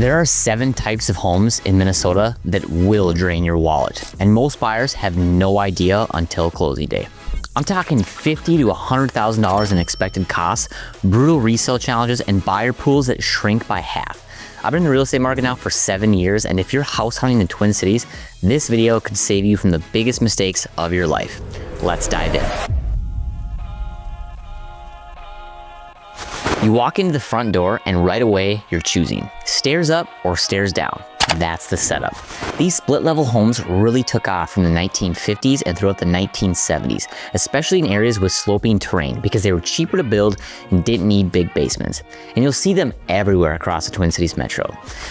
There are 7 types of homes in Minnesota that will drain your wallet, and most buyers have no idea until closing day. I'm talking $50,000 to $100,000 in expected costs, brutal resale challenges, and buyer pools that shrink by half. I've been in the real estate market now for 7 years, and if you're house hunting in the Twin Cities, this video could save you from the biggest mistakes of your life. Let's dive in. You walk into the front door and right away you're choosing stairs up or stairs down. That's the setup. These split level homes really took off from the 1950s and throughout the 1970s, especially in areas with sloping terrain because they were cheaper to build and didn't need big basements. And you'll see them everywhere across the Twin Cities metro.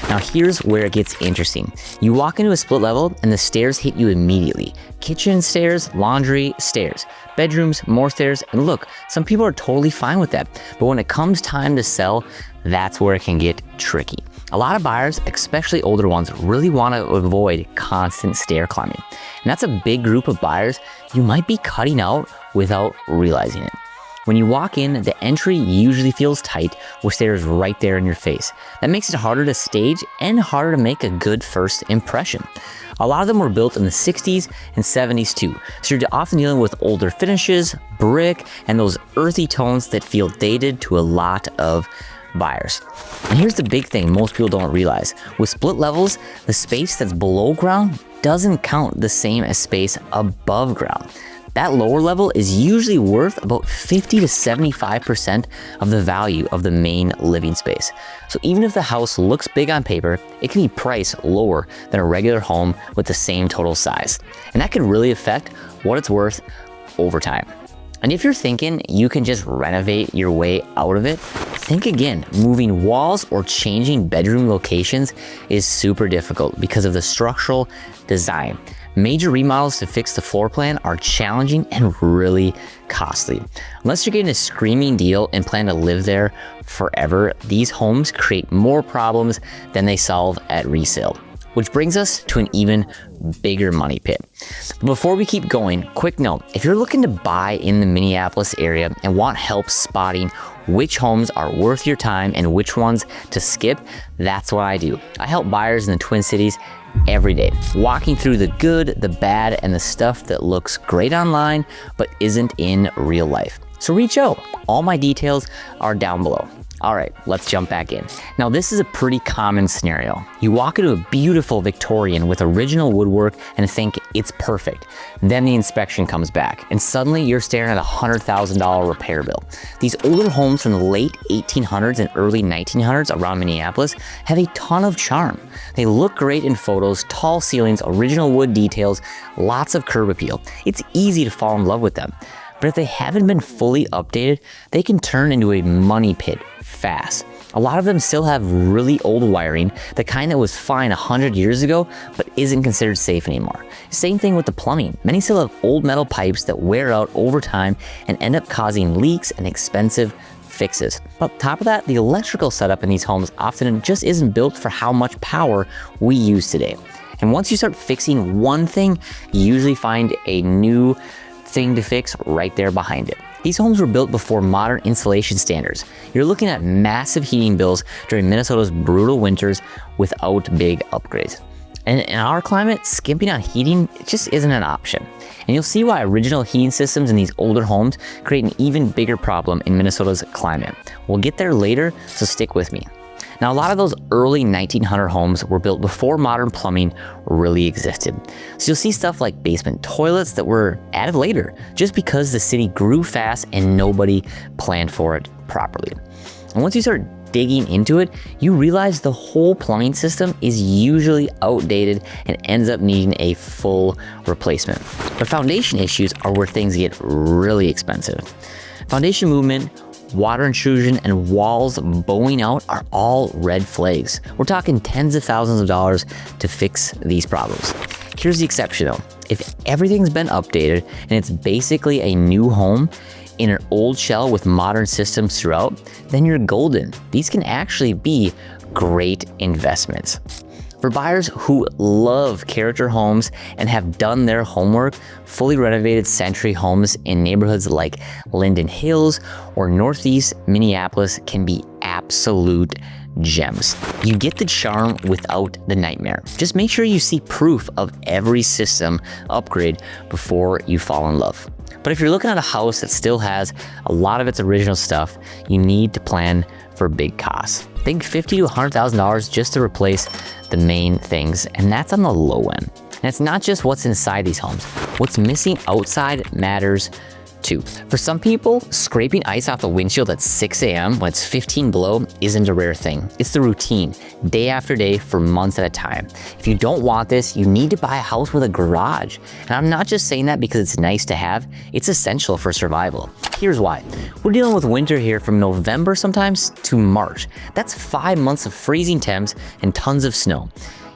Now here's where it gets interesting. You walk into a split level and the stairs hit you immediately. Kitchen stairs, laundry, stairs, bedrooms, more stairs, and look, some people are totally fine with that. But when it comes time to sell, that's where it can get tricky. A lot of buyers, especially older ones, really want to avoid constant stair climbing. And that's a big group of buyers you might be cutting out without realizing it. When you walk in, the entry usually feels tight with stairs right there in your face. That makes it harder to stage and harder to make a good first impression. A lot of them were built in the 60s and 70s too, so you're often dealing with older finishes, brick, and those earthy tones that feel dated to a lot of buyers. And here's the big thing most people don't realize. With split levels, the space that's below ground doesn't count the same as space above ground. That lower level is usually worth about 50 to 75% of the value of the main living space. So even if the house looks big on paper, it can be priced lower than a regular home with the same total size. And that can really affect what it's worth over time. And if you're thinking you can just renovate your way out of it, think again. Moving walls or changing bedroom locations is super difficult because of the structural design. Major remodels to fix the floor plan are challenging and really costly. Unless you're getting a screaming deal and plan to live there forever, these homes create more problems than they solve at resale. Which brings us to an even bigger money pit. But before we keep going, quick note, if you're looking to buy in the Minneapolis area and want help spotting which homes are worth your time and which ones to skip, that's what I do. I help buyers in the Twin Cities every day, walking through the good, the bad, and the stuff that looks great online but isn't in real life. So reach out. All my details are down below. All right, let's jump back in. Now this is a pretty common scenario. You walk into a beautiful Victorian with original woodwork and think it's perfect. Then the inspection comes back and suddenly you're staring at a $100,000 repair bill. These older homes from the late 1800s and early 1900s around Minneapolis have a ton of charm. They look great in photos, tall ceilings, original wood details, lots of curb appeal. It's easy to fall in love with them. But if they haven't been fully updated, they can turn into a money pit fast. A lot of them still have really old wiring, the kind that was fine 100 years ago, but isn't considered safe anymore. Same thing with the plumbing. Many still have old metal pipes that wear out over time and end up causing leaks and expensive fixes. But on top of that, the electrical setup in these homes often just isn't built for how much power we use today. And once you start fixing one thing, you usually find a new thing to fix right there behind it. These homes were built before modern insulation standards. You're looking at massive heating bills during Minnesota's brutal winters without big upgrades. And in our climate, skimping on heating just isn't an option. And you'll see why original heating systems in these older homes create an even bigger problem in Minnesota's climate. We'll get there later, so stick with me. Now, a lot of those early 1900 homes were built before modern plumbing really existed. So you'll see stuff like basement toilets that were added later, just because the city grew fast and nobody planned for it properly. And once you start digging into it, you realize the whole plumbing system is usually outdated and ends up needing a full replacement. But foundation issues are where things get really expensive. Foundation movement, water intrusion, and walls bowing out are all red flags. We're talking tens of thousands of dollars to fix these problems. Here's the exception though. If everything's been updated and it's basically a new home in an old shell with modern systems throughout, then you're golden. These can actually be great investments. For buyers who love character homes and have done their homework, fully renovated century homes in neighborhoods like Linden Hills or Northeast Minneapolis can be absolute gems. You get the charm without the nightmare. Just make sure you see proof of every system upgrade before you fall in love. But if you're looking at a house that still has a lot of its original stuff, you need to plan for big costs. Think $50,000 to $100,000 just to replace the main things, and that's on the low end. And it's not just what's inside these homes. What's missing outside matters too. For some people, scraping ice off the windshield at 6 a.m. when it's 15 below isn't a rare thing. It's the routine, day after day for months at a time. If you don't want this, you need to buy a house with a garage. And I'm not just saying that because it's nice to have, it's essential for survival. Here's why. We're dealing with winter here from November sometimes to March. That's 5 months of freezing temps and tons of snow.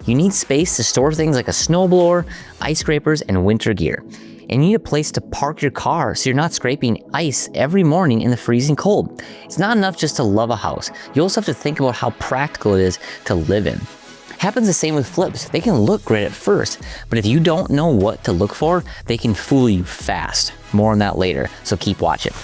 You need space to store things like a snowblower, ice scrapers, and winter gear. And you need a place to park your car so you're not scraping ice every morning in the freezing cold. It's not enough just to love a house. You also have to think about how practical it is to live in. Happens the same with flips. They can look great at first, but if you don't know what to look for, they can fool you fast. More on that later, so keep watching.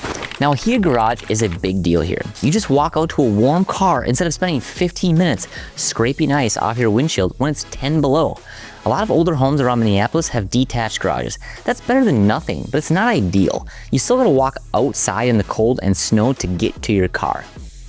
Now, a heated garage is a big deal here. You just walk out to a warm car instead of spending 15 minutes scraping ice off your windshield when it's 10 below. A lot of older homes around Minneapolis have detached garages. That's better than nothing, but it's not ideal. You still gotta walk outside in the cold and snow to get to your car.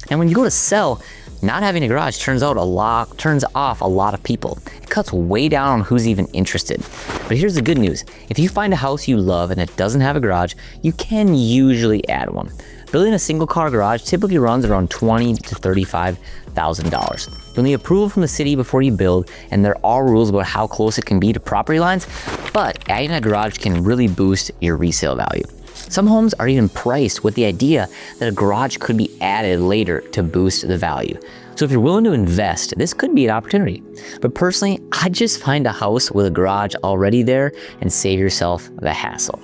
And when you go to sell, not having a garage turns off a lot of people. It cuts way down on who's even interested. But here's the good news. If you find a house you love and it doesn't have a garage, you can usually add one. Building a single car garage typically runs around $20,000 to $35,000. You'll need approval from the city before you build, and there are rules about how close it can be to property lines, but adding a garage can really boost your resale value. Some homes are even priced with the idea that a garage could be added later to boost the value. So if you're willing to invest, this could be an opportunity. But personally, I'd just find a house with a garage already there and save yourself the hassle.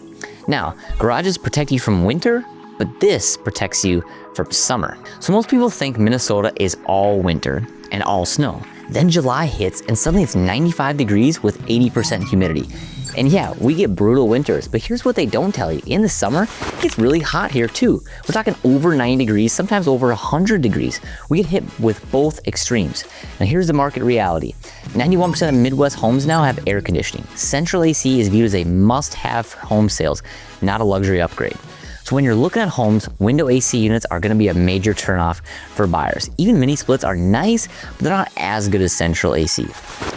Now, garages protect you from winter, but this protects you from summer. So most people think Minnesota is all winter and all snow. Then July hits and suddenly it's 95 degrees with 80% humidity. And yeah, we get brutal winters, but here's what they don't tell you. In the summer, it gets really hot here too. We're talking over 90 degrees, sometimes over 100 degrees. We get hit with both extremes. Now here's the market reality. 91% of Midwest homes now have air conditioning. Central AC is viewed as a must-have for home sales, not a luxury upgrade. So when you're looking at homes, window AC units are gonna be a major turnoff for buyers. Even mini splits are nice, but they're not as good as central AC.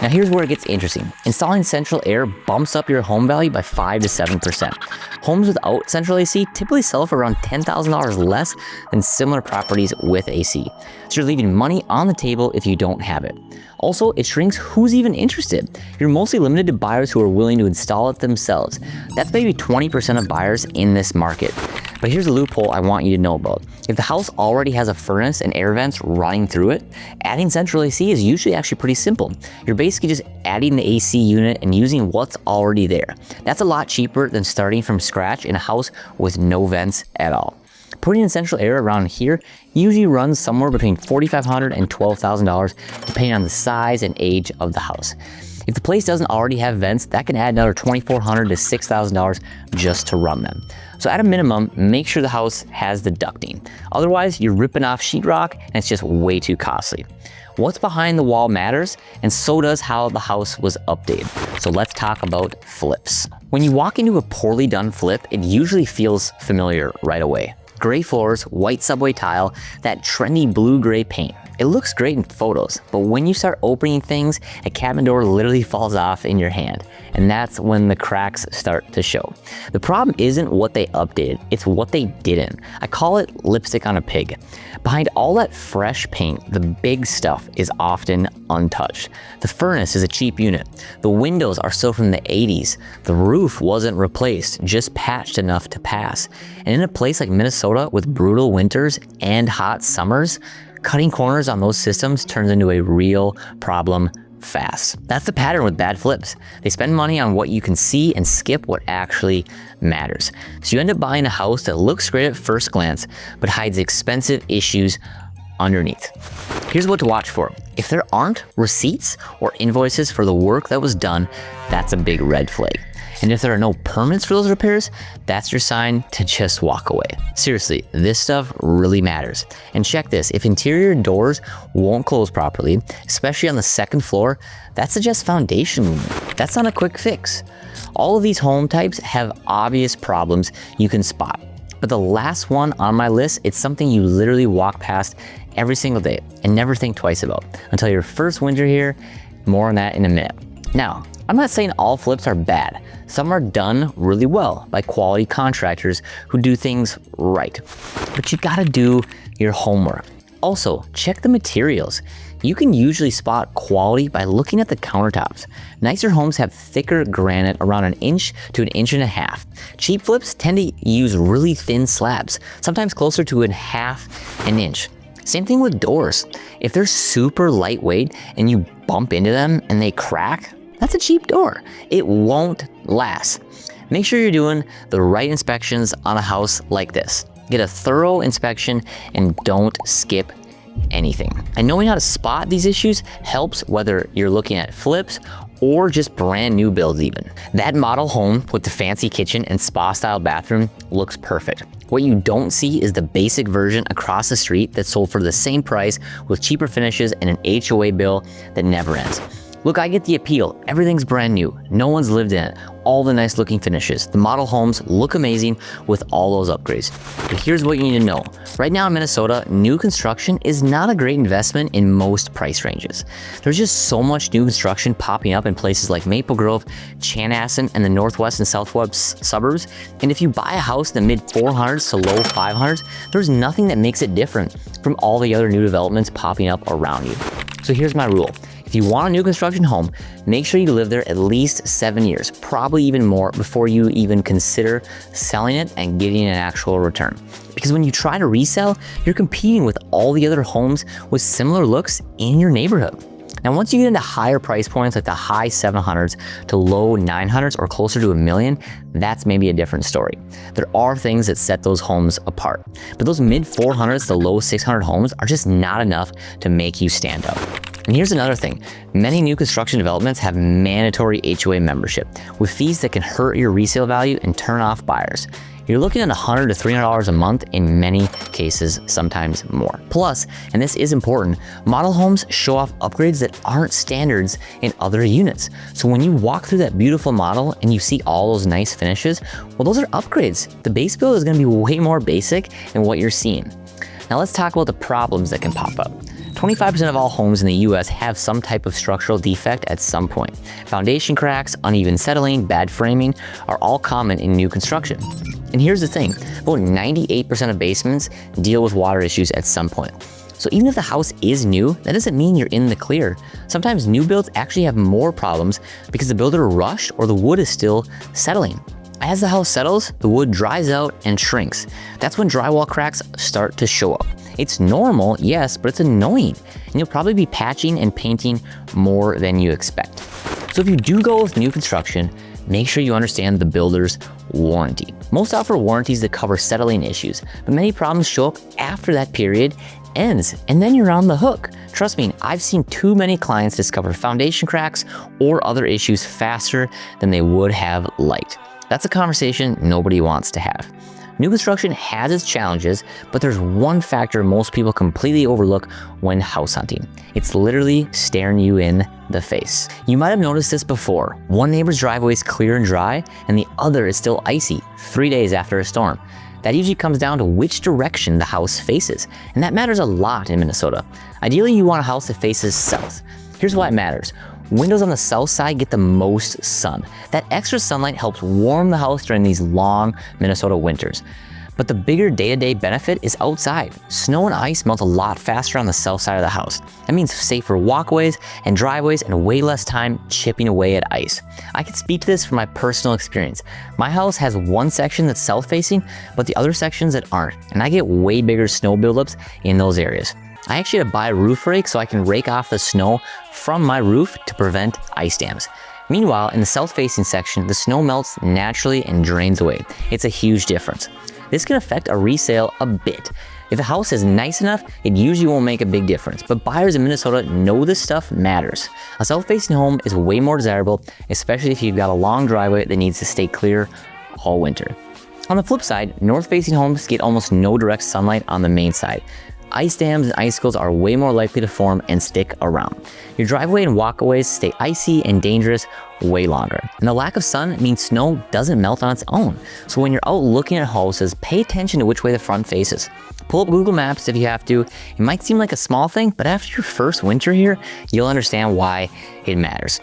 Now here's where it gets interesting. Installing central air bumps up your home value by 5 to 7%. Homes without central AC typically sell for around $10,000 less than similar properties with AC. So you're leaving money on the table if you don't have it. Also, it shrinks who's even interested. You're mostly limited to buyers who are willing to install it themselves. That's maybe 20% of buyers in this market. But here's a loophole I want you to know about. If the house already has a furnace and air vents running through it, adding central AC is usually actually pretty simple. You're basically just adding the AC unit and using what's already there. That's a lot cheaper than starting from scratch in a house with no vents at all. Putting in central air around here usually runs somewhere between $4,500 and $12,000 depending on the size and age of the house. If the place doesn't already have vents, that can add another $2,400 to $6,000 just to run them. So at a minimum, make sure the house has the ducting. Otherwise, you're ripping off sheetrock and it's just way too costly. What's behind the wall matters, and so does how the house was updated. So let's talk about flips. When you walk into a poorly done flip, it usually feels familiar right away. Gray floors, white subway tile, that trendy blue-gray paint. It looks great in photos, but when you start opening things, a cabinet door literally falls off in your hand, and that's when the cracks start to show. The problem isn't what they updated, it's what they didn't. I call it lipstick on a pig. Behind all that fresh paint, the big stuff is often untouched. The furnace is a cheap unit. The windows are still from the 80s. The roof wasn't replaced, just patched enough to pass. And in a place like Minnesota with brutal winters and hot summers, cutting corners on those systems turns into a real problem fast. That's the pattern with bad flips. They spend money on what you can see and skip what actually matters. So you end up buying a house that looks great at first glance, but hides expensive issues underneath. Here's what to watch for. If there aren't receipts or invoices for the work that was done, that's a big red flag. And if there are no permits for those repairs, that's your sign to just walk away. Seriously, this stuff really matters. And check this, if interior doors won't close properly, especially on the second floor, that suggests foundation movement. That's not a quick fix. All of these home types have obvious problems you can spot. But the last one on my list, it's something you literally walk past every single day and never think twice about until your first winter here. More on that in a minute. Now, I'm not saying all flips are bad. Some are done really well by quality contractors who do things right. But you gotta do your homework. Also, check the materials. You can usually spot quality by looking at the countertops. Nicer homes have thicker granite around 1 inch to 1.5 inches. Cheap flips tend to use really thin slabs, sometimes closer to 1/2 inch. Same thing with doors. If they're super lightweight and you bump into them and they crack, that's a cheap door. It won't last. Make sure you're doing the right inspections on a house like this. Get a thorough inspection and don't skip anything. And knowing how to spot these issues helps whether you're looking at flips or just brand new builds even. That model home with the fancy kitchen and spa style bathroom looks perfect. What you don't see is the basic version across the street that sold for the same price with cheaper finishes and an HOA bill that never ends. Look, I get the appeal. Everything's brand new. No one's lived in it. All the nice looking finishes. The model homes look amazing with all those upgrades. But here's what you need to know. Right now in Minnesota, new construction is not a great investment in most price ranges. There's just so much new construction popping up in places like Maple Grove, Chanhassen, and the northwest and southwest suburbs. And if you buy a house in the mid 400s to low 500s, there's nothing that makes it different from all the other new developments popping up around you. So here's my rule. If you want a new construction home, make sure you live there at least 7 years, probably even more, before you even consider selling it and getting an actual return. Because when you try to resell, you're competing with all the other homes with similar looks in your neighborhood. Now, once you get into higher price points like the high 700s to low 900s or closer to $1 million, that's maybe a different story. There are things that set those homes apart, but those mid 400s to low 600 homes are just not enough to make you stand out. And here's another thing. Many new construction developments have mandatory HOA membership with fees that can hurt your resale value and turn off buyers. You're looking at $100 to $300 a month in many cases, sometimes more. Plus, and this is important, model homes show off upgrades that aren't standards in other units. So when you walk through that beautiful model and you see all those nice finishes, well, those are upgrades. The base build is gonna be way more basic than what you're seeing. Now let's talk about the problems that can pop up. 25% of all homes in the US have some type of structural defect at some point. Foundation cracks, uneven settling, bad framing are all common in new construction. And here's the thing, about 98% of basements deal with water issues at some point. So even if the house is new, that doesn't mean you're in the clear. Sometimes new builds actually have more problems because the builder rushed or the wood is still settling. As the house settles, the wood dries out and shrinks. That's when drywall cracks start to show up. It's normal, yes, but it's annoying. And you'll probably be patching and painting more than you expect. So if you do go with new construction, make sure you understand the builder's warranty. Most offer warranties that cover settling issues, but many problems show up after that period ends, and then you're on the hook. Trust me, I've seen too many clients discover foundation cracks or other issues faster than they would have liked. That's a conversation nobody wants to have. New construction has its challenges, but there's one factor most people completely overlook when house hunting. It's literally staring you in the face. You might have noticed this before. One neighbor's driveway is clear and dry, and the other is still icy 3 days after a storm. That usually comes down to which direction the house faces, and that matters a lot in Minnesota. Ideally, you want a house that faces south. Here's why it matters. Windows on the south side get the most sun. That extra sunlight helps warm the house during these long Minnesota winters. But the bigger day-to-day benefit is outside. Snow and ice melt a lot faster on the south side of the house. That means safer walkways and driveways and way less time chipping away at ice. I can speak to this from my personal experience. My house has one section that's south-facing, but the other sections that aren't, and I get way bigger snow buildups in those areas. I actually had to buy a roof rake so I can rake off the snow from my roof to prevent ice dams. Meanwhile, in the south-facing section, the snow melts naturally and drains away. It's a huge difference. This can affect a resale a bit. If a house is nice enough, it usually won't make a big difference, but buyers in Minnesota know this stuff matters. A south-facing home is way more desirable, especially if you've got a long driveway that needs to stay clear all winter. On the flip side, north-facing homes get almost no direct sunlight on the main side. Ice dams and icicles are way more likely to form and stick around. Your driveway and walkways stay icy and dangerous way longer. And the lack of sun means snow doesn't melt on its own. So when you're out looking at houses, pay attention to which way the front faces. Pull up Google Maps if you have to. It might seem like a small thing, but after your first winter here, you'll understand why it matters.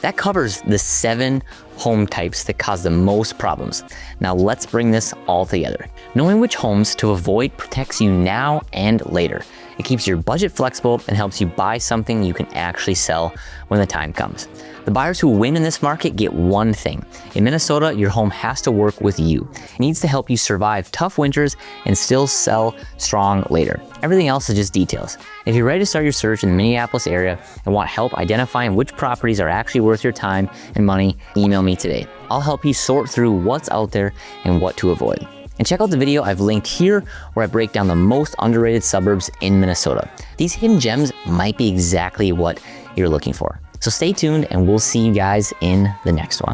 That covers the 7 home types that cause the most problems. Now let's bring this all together. Knowing which homes to avoid protects you now and later. It keeps your budget flexible and helps you buy something you can actually sell when the time comes. The buyers who win in this market get one thing. In Minnesota, your home has to work with you. It needs to help you survive tough winters and still sell strong later. Everything else is just details. If you're ready to start your search in the Minneapolis area and want help identifying which properties are actually worth your time and money, email me today. I'll help you sort through what's out there and what to avoid. And check out the video I've linked here where I break down the most underrated suburbs in Minnesota. These hidden gems might be exactly what you're looking for. So stay tuned and we'll see you guys in the next one.